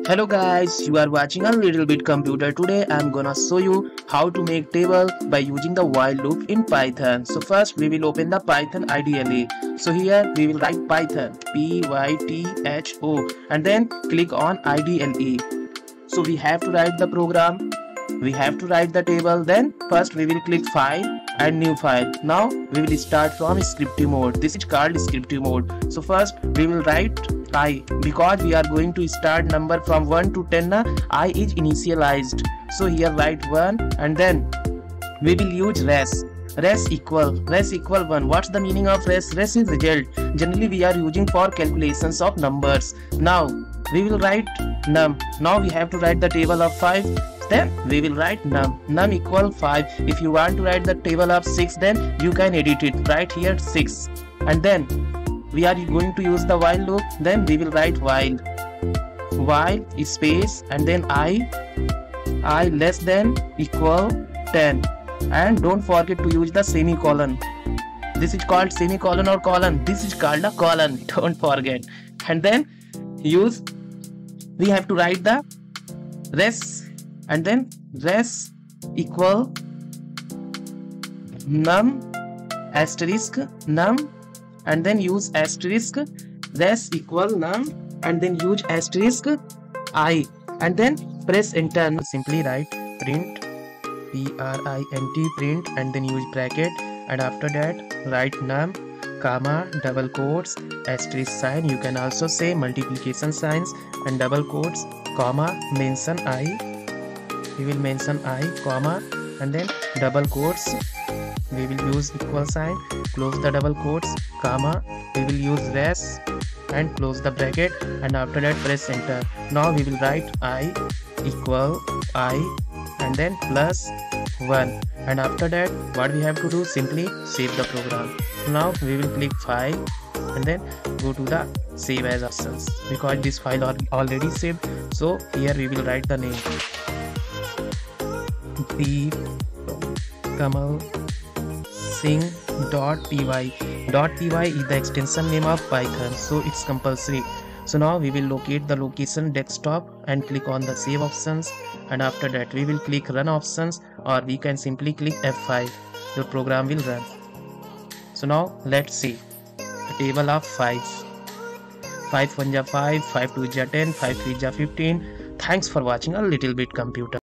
Hello guys, you are watching a little bit computer. Today I'm gonna show you how to make table by using the while loop in Python. So first we will open the Python IDLE. So here we will write Python Python and then click on IDLE. So we have to write the program, we have to write the table. Then first we will click file and new file. Now we will start from scripting mode. This is called scripting mode. So first we will write I, because we are going to start number from 1 to 10. I is initialized, so here write 1 and then we will use res equal 1. What's the meaning of res is result. Generally we are using for calculations of numbers. Now we will write num. Now we have to write the table of 5. Then we will write num equal 5. If you want to write the table of 6, then you can edit it right here 6. And then we are going to use the while loop. Then we will write while space and then I less than equal 10, and don't forget to use the semicolon. This is called semicolon or colon. This is called a colon, don't forget. And then we have to write the res and then res equal num asterisk num, and then use asterisk res equal num and then use asterisk I, and then press enter. Simply write print print and then use bracket, and after that write num comma double quotes asterisk sign. You can also say multiplication signs and double quotes comma mention I. We will mention I comma and then double quotes. We will use equal sign, close the double quotes, comma, we will use res and close the bracket, and after that press enter. Now we will write I equal I and then plus 1, and after that what we have to do, simply save the program. Now we will click file and then go to the save as options, because this file are already saved. So here we will write the name Deep Kamal sing.py. .py is the extension name of Python, so it's compulsory. So now we will locate the location desktop and click on the save options, and after that we will click run options, or we can simply click F5. The program will run. So now let's see the table of 5. 5 1 ja 5, 5 2 ja 10, 5 3 ja 15. Thanks for watching a little bit computer.